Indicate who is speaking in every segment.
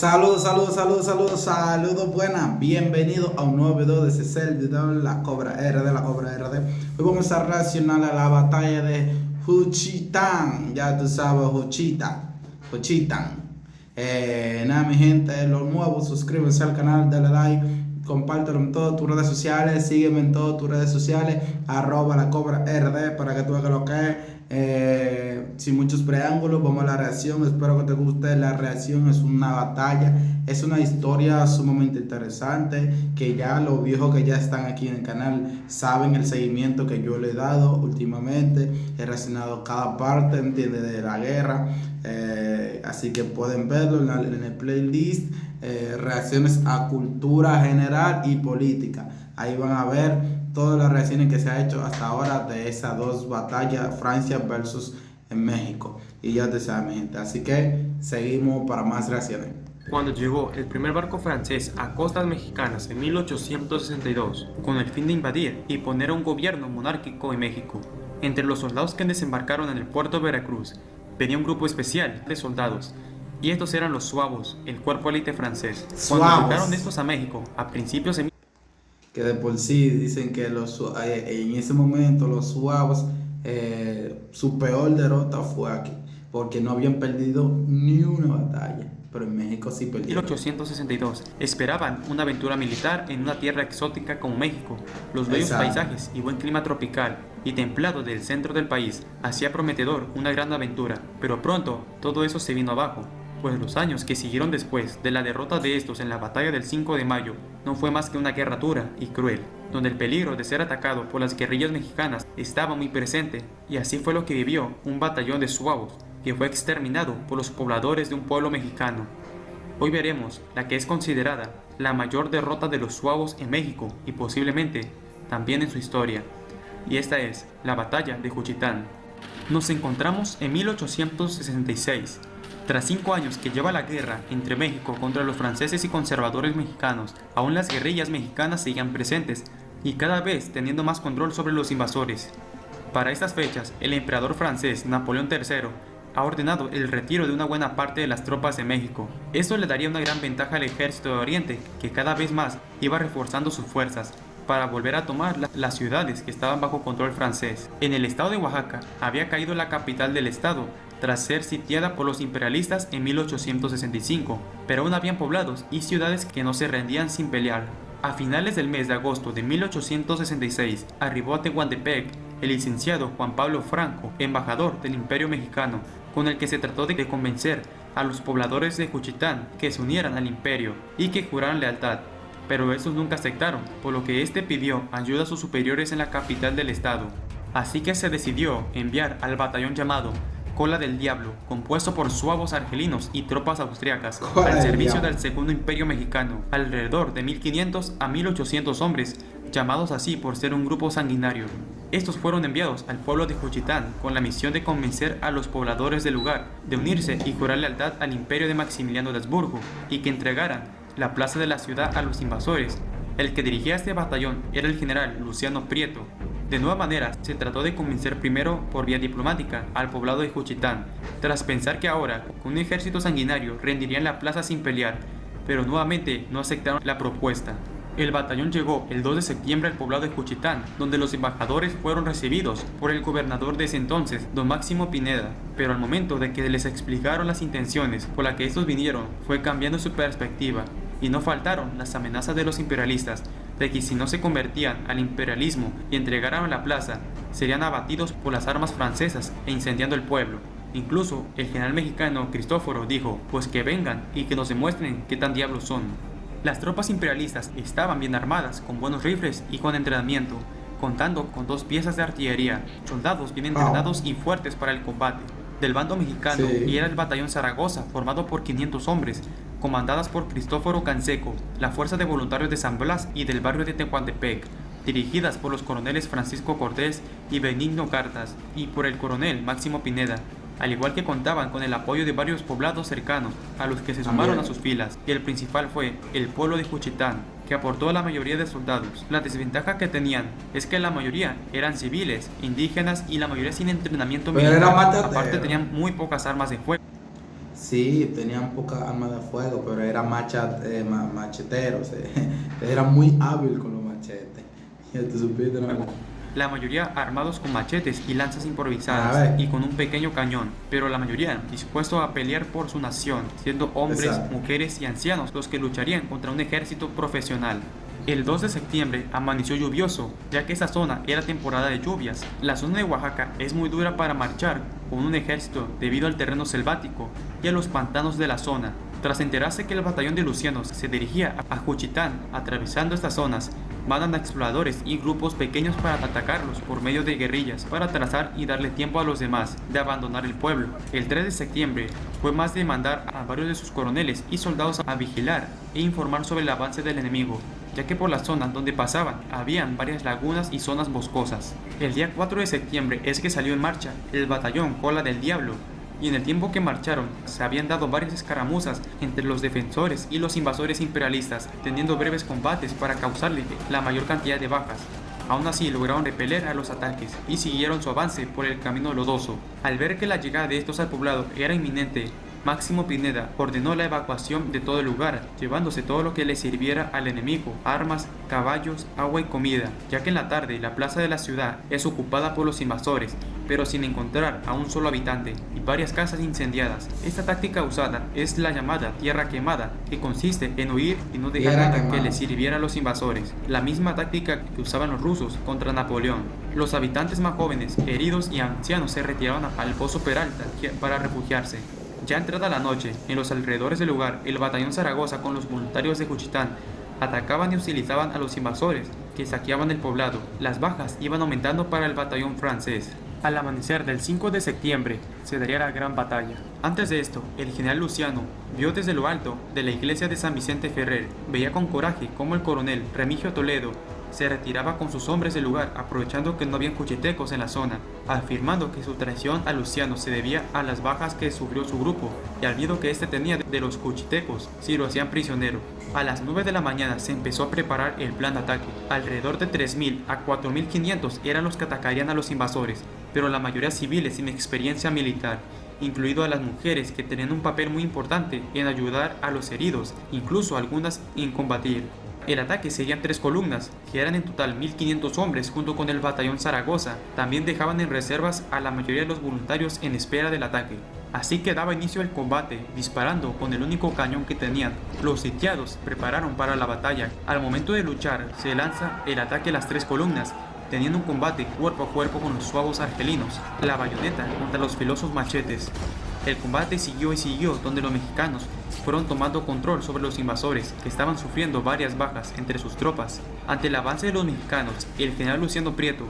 Speaker 1: Saludos buenas. Bienvenido a un nuevo video de Cecil, video de la Cobra RD. Hoy vamos a reaccionar a la batalla de Juchitán. Ya tú sabes, Juchitán. Nada, mi gente, los nuevos, suscríbanse al canal, dale like, compártelo en todas tus redes sociales, sígueme en todas tus redes sociales, @LaCobraRD, para que tú veas lo que es. Sin muchos preámbulos, vamos a la reacción. Espero que te guste la reacción. Es una batalla, es una historia sumamente interesante, que ya los viejos que ya están aquí en el canal saben el seguimiento que yo le he dado últimamente. He reaccionado cada parte, entiende, de la guerra, así que pueden verlo en el playlist, reacciones a cultura general y política. Ahí van a ver todas las reacciones que se ha hecho hasta ahora de esas dos batallas, Francia versus en México. Y ya te sabes, mi gente. Así que seguimos para más reacciones.
Speaker 2: Cuando llegó el primer barco francés a costas mexicanas en 1862, con el fin de invadir y poner un gobierno monárquico en México, entre los soldados que desembarcaron en el puerto de Veracruz, venía un grupo especial de soldados, y estos eran los suavos, el cuerpo élite francés. Cuando llegaron estos a México, a principios de
Speaker 1: que de por sí dicen que en ese momento los suavos, su peor derrota fue aquí, porque no habían perdido ni una batalla, pero en México sí perdieron.
Speaker 2: 1862 esperaban una aventura militar en una tierra exótica como México. Los bellos paisajes y buen clima tropical y templado del centro del país hacía prometedor una gran aventura, pero pronto todo eso se vino abajo, pues los años que siguieron después de la derrota de estos en la batalla del 5 de mayo no fue más que una guerra dura y cruel, donde el peligro de ser atacado por las guerrillas mexicanas estaba muy presente, y así fue lo que vivió un batallón de suavos que fue exterminado por los pobladores de un pueblo mexicano. Hoy veremos la que es considerada la mayor derrota de los suavos en México y posiblemente también en su historia, y esta es la batalla de Juchitán. Nos encontramos en 1866. Tras 5 años que lleva la guerra entre México contra los franceses y conservadores mexicanos, aún las guerrillas mexicanas seguían presentes y cada vez teniendo más control sobre los invasores. Para estas fechas, el emperador francés Napoleón III ha ordenado el retiro de una buena parte de las tropas de México. Esto le daría una gran ventaja al ejército de Oriente, que cada vez más iba reforzando sus fuerzas para volver a tomar las ciudades que estaban bajo control francés. En el estado de Oaxaca había caído la capital del estado tras ser sitiada por los imperialistas en 1865, pero aún habían poblados y ciudades que no se rendían sin pelear. A finales del mes de agosto de 1866 arribó a Tehuantepec el licenciado Juan Pablo Franco, embajador del Imperio Mexicano, con el que se trató de convencer a los pobladores de Juchitán que se unieran al imperio y que juraran lealtad, pero estos nunca aceptaron, por lo que este pidió ayuda a sus superiores en la capital del estado. Así que se decidió enviar al batallón llamado Cola del Diablo, compuesto por suavos argelinos y tropas austriacas, al servicio del Segundo Imperio Mexicano, alrededor de 1500 a 1800 hombres, llamados así por ser un grupo sanguinario. Estos fueron enviados al pueblo de Juchitán con la misión de convencer a los pobladores del lugar de unirse y jurar lealtad al imperio de Maximiliano de Habsburgo y que entregaran la plaza de la ciudad a los invasores. El que dirigía este batallón era el general Luciano Prieto. De nueva manera, se trató de convencer primero por vía diplomática al poblado de Juchitán, tras pensar que ahora, con un ejército sanguinario, rendirían la plaza sin pelear, pero nuevamente no aceptaron la propuesta. El batallón llegó el 2 de septiembre al poblado de Juchitán, donde los embajadores fueron recibidos por el gobernador de ese entonces, don Máximo Pineda, pero al momento de que les explicaron las intenciones por las que estos vinieron, fue cambiando su perspectiva, y no faltaron las amenazas de los imperialistas, de que si no se convertían al imperialismo y entregaran la plaza, serían abatidos por las armas francesas e incendiando el pueblo. Incluso el general mexicano Cristóforo dijo, pues que vengan y que nos demuestren qué tan diablos son. Las tropas imperialistas estaban bien armadas, con buenos rifles y con entrenamiento, contando con 2 piezas de artillería, soldados bien entrenados y fuertes para el combate. Del bando mexicano y era el batallón Zaragoza, formado por 500 hombres, comandadas por Cristóforo Canseco, la fuerza de voluntarios de San Blas y del barrio de Tehuantepec, dirigidas por los coroneles Francisco Cortés y Benigno Cartas, y por el coronel Máximo Pineda, al igual que contaban con el apoyo de varios poblados cercanos, a los que se sumaron a sus filas, y el principal fue el pueblo de Juchitán, que aportó a la mayoría de soldados. La desventaja que tenían es que la mayoría eran civiles, indígenas y la mayoría sin entrenamiento militar, aparte tenían muy pocas armas de fuego.
Speaker 1: Sí, tenían poca armas de fuego, pero eran macheteros. Eran muy hábil con los machetes. Ya tú supiste, ¿no?
Speaker 2: La mayoría armados con machetes y lanzas
Speaker 1: A
Speaker 2: improvisadas
Speaker 1: ver.
Speaker 2: y con un pequeño cañón, pero la mayoría dispuestos a pelear por su nación, siendo hombres,
Speaker 1: Exacto.
Speaker 2: mujeres y ancianos los que lucharían contra un ejército profesional. El 2 de septiembre amaneció lluvioso, ya que esa zona era temporada de lluvias. La zona de Oaxaca es muy dura para marchar con un ejército debido al terreno selvático y a los pantanos de la zona. Tras enterarse que el batallón de Lucianos se dirigía a Juchitán, atravesando estas zonas, mandan a exploradores y grupos pequeños para atacarlos por medio de guerrillas, para trazar y darle tiempo a los demás de abandonar el pueblo. El 3 de septiembre fue más de mandar a varios de sus coroneles y soldados a vigilar e informar sobre el avance del enemigo, ya que por la zona donde pasaban habían varias lagunas y zonas boscosas. El día 4 de septiembre es que salió en marcha el batallón Cola del Diablo, y en el tiempo que marcharon se habían dado varias escaramuzas entre los defensores y los invasores imperialistas, teniendo breves combates para causarle la mayor cantidad de bajas. Aún así lograron repeler a los ataques y siguieron su avance por el camino lodoso. Al ver que la llegada de estos al poblado era inminente, Máximo Pineda ordenó la evacuación de todo el lugar, llevándose todo lo que le sirviera al enemigo, armas, caballos, agua y comida, ya que en la tarde la plaza de la ciudad es ocupada por los invasores, pero sin encontrar a un solo habitante y varias casas incendiadas. Esta táctica usada es la llamada tierra quemada, que consiste en huir y no dejar nada que le sirviera a los invasores, la misma táctica que usaban los rusos contra Napoleón. Los habitantes más jóvenes, heridos y ancianos se retiraron al Pozo Peralta para refugiarse. Ya entrada la noche, en los alrededores del lugar, el batallón Zaragoza con los voluntarios de Juchitán atacaban y hostilizaban a los invasores que saqueaban el poblado. Las bajas iban aumentando para el batallón francés. Al amanecer del 5 de septiembre se daría la gran batalla. Antes de esto, el general Luciano vio desde lo alto de la iglesia de San Vicente Ferrer, veía con coraje cómo el coronel Remigio Toledo se retiraba con sus hombres del lugar, aprovechando que no habían juchitecos en la zona, afirmando que su traición a Luciano se debía a las bajas que sufrió su grupo y al miedo que éste tenía de los juchitecos si lo hacían prisionero. A las 9 de la mañana se empezó a preparar el plan de ataque. Alrededor de 3.000 a 4.500 eran los que atacarían a los invasores, pero la mayoría civiles sin experiencia militar, incluido a las mujeres que tenían un papel muy importante en ayudar a los heridos, incluso algunas en combatir. El ataque seguía en 3 columnas, que eran en total 1.500 hombres junto con el batallón Zaragoza. También dejaban en reservas a la mayoría de los voluntarios en espera del ataque. Así que daba inicio el combate, disparando con el único cañón que tenían. Los sitiados prepararon para la batalla. Al momento de luchar, se lanza el ataque a las 3 columnas, teniendo un combate cuerpo a cuerpo con los suavos argelinos, la bayoneta contra los filosos machetes. El combate siguió y siguió, donde los mexicanos fueron tomando control sobre los invasores, que estaban sufriendo varias bajas entre sus tropas. Ante el avance de los mexicanos, el general Luciano Prieto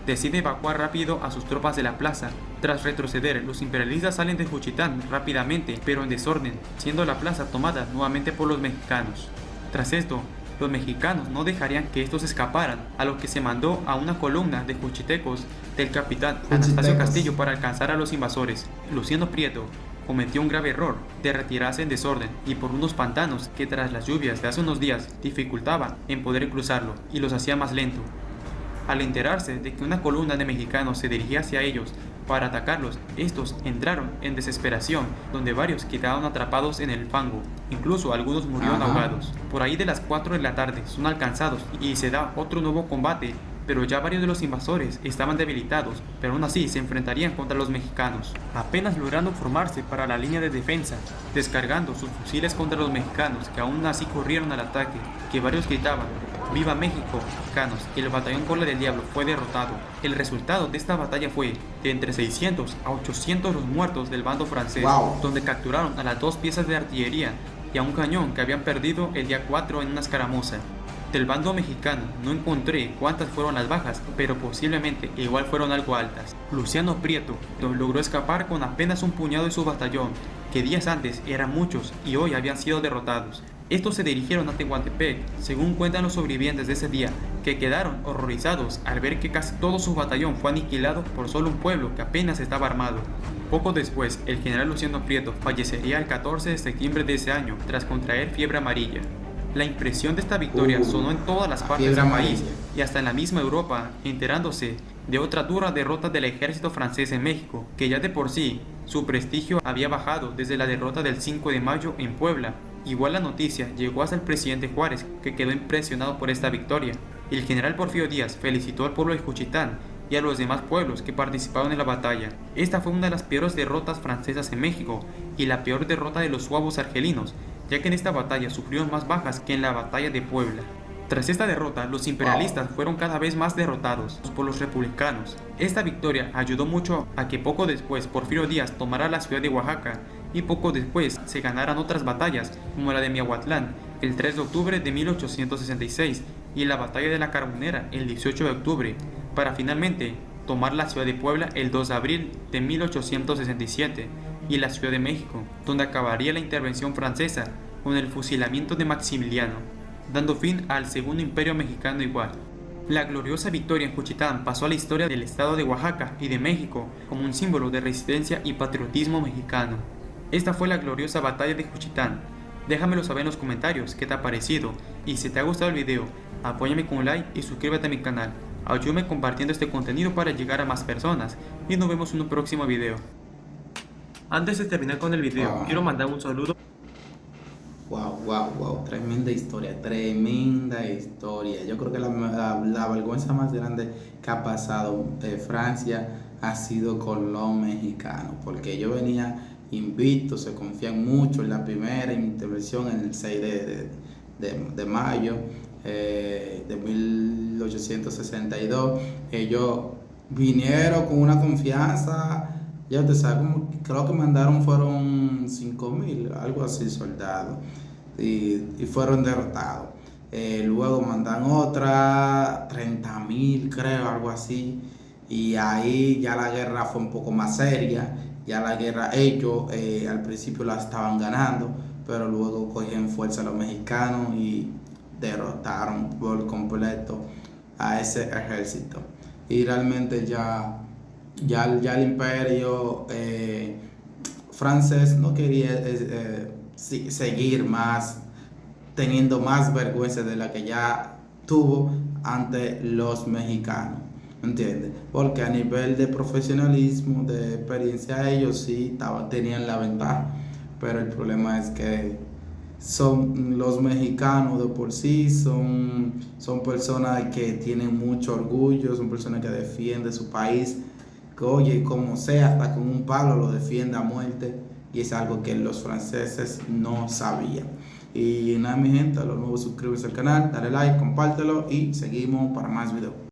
Speaker 2: decide evacuar rápido a sus tropas de la plaza. Tras retroceder, los imperialistas salen de Juchitán rápidamente, pero en desorden, siendo la plaza tomada nuevamente por los mexicanos. Tras esto, los mexicanos no dejarían que estos escaparan, a lo que se mandó a una columna de juchitecos del capitán Anastasio Castillo para alcanzar a los invasores. Luciano Prieto cometió un grave error de retirarse en desorden y por unos pantanos que tras las lluvias de hace unos días dificultaban en poder cruzarlo y los hacía más lento. Al enterarse de que una columna de mexicanos se dirigía hacia ellos para atacarlos, estos entraron en desesperación, donde varios quedaron atrapados en el fango, incluso algunos murieron ahogados. Por ahí de las 4 de la tarde son alcanzados y se da otro nuevo combate, pero ya varios de los invasores estaban debilitados, pero aún así se enfrentarían contra los mexicanos, apenas logrando formarse para la línea de defensa, descargando sus fusiles contra los mexicanos, que aún así corrieron al ataque, que varios gritaban: ¡Viva México, mexicanos! Y el batallón Cola del Diablo fue derrotado. El resultado de esta batalla fue de entre 600 a 800 los muertos del bando francés, donde capturaron a las 2 piezas de artillería y a un cañón que habían perdido el día 4 en una escaramuza. Del bando mexicano no encontré cuántas fueron las bajas, pero posiblemente igual fueron algo altas. Luciano Prieto logró escapar con apenas un puñado de su batallón, que días antes eran muchos y hoy habían sido derrotados. Estos se dirigieron a Tehuantepec, según cuentan los sobrevivientes de ese día, que quedaron horrorizados al ver que casi todo su batallón fue aniquilado por solo un pueblo que apenas estaba armado. Poco después, el general Luciano Prieto fallecería el 14 de septiembre de ese año tras contraer fiebre amarilla. La impresión de esta victoria sonó en todas las partes del país y hasta en la misma Europa, enterándose de otra dura derrota del ejército francés en México, que ya de por sí su prestigio había bajado desde la derrota del 5 de mayo en Puebla. Igual la noticia llegó hasta el presidente Juárez, que quedó impresionado por esta victoria. El general Porfirio Díaz felicitó al pueblo de Juchitán y a los demás pueblos que participaron en la batalla. Esta fue una de las peores derrotas francesas en México y la peor derrota de los suavos argelinos, ya que en esta batalla sufrieron más bajas que en la batalla de Puebla. Tras esta derrota, los imperialistas fueron cada vez más derrotados por los republicanos. Esta victoria ayudó mucho a que poco después Porfirio Díaz tomara la ciudad de Oaxaca y poco después se ganaran otras batallas como la de Miahuatlán el 3 de octubre de 1866 y la batalla de la Carbonera el 18 de octubre, para finalmente tomar la ciudad de Puebla el 2 de abril de 1867 y la Ciudad de México, donde acabaría la intervención francesa con el fusilamiento de Maximiliano, dando fin al Segundo Imperio Mexicano igual. La gloriosa victoria en Juchitán pasó a la historia del estado de Oaxaca y de México como un símbolo de resistencia y patriotismo mexicano. Esta fue la gloriosa batalla de Juchitán. Déjamelo saber en los comentarios qué te ha parecido y si te ha gustado el video, apóyame con un like y suscríbete a mi canal. Ayúdame compartiendo este contenido para llegar a más personas y nos vemos en un próximo video. Antes de terminar con el video, quiero mandar un saludo.
Speaker 1: Wow, tremenda historia, tremenda historia. Yo creo que la vergüenza más grande que ha pasado Francia ha sido con los mexicanos, porque yo venía invicto, se confían mucho en la primera intervención en el 6 de mayo de 1862. Ellos vinieron con una confianza, ya te sabes, creo que mandaron fueron 5,000, algo así, soldados, y fueron derrotados. Luego mandan otra 30,000, creo, algo así, y ahí ya la guerra fue un poco más seria. Ya la guerra ellos al principio la estaban ganando, pero luego cogieron fuerza los mexicanos y derrotaron por completo a ese ejército. Y realmente ya el imperio francés no quería seguir más, teniendo más vergüenza de la que ya tuvo ante los mexicanos. ¿Entiendes? Porque a nivel de profesionalismo, de experiencia, ellos sí tenían la ventaja, pero el problema es que son los mexicanos de por sí, son personas que tienen mucho orgullo, son personas que defienden su país, que oye, como sea, hasta con un palo lo defiende a muerte, y es algo que los franceses no sabían. Y nada, mi gente, a los nuevos suscríbanse al canal, dale like, compártelo y seguimos para más videos.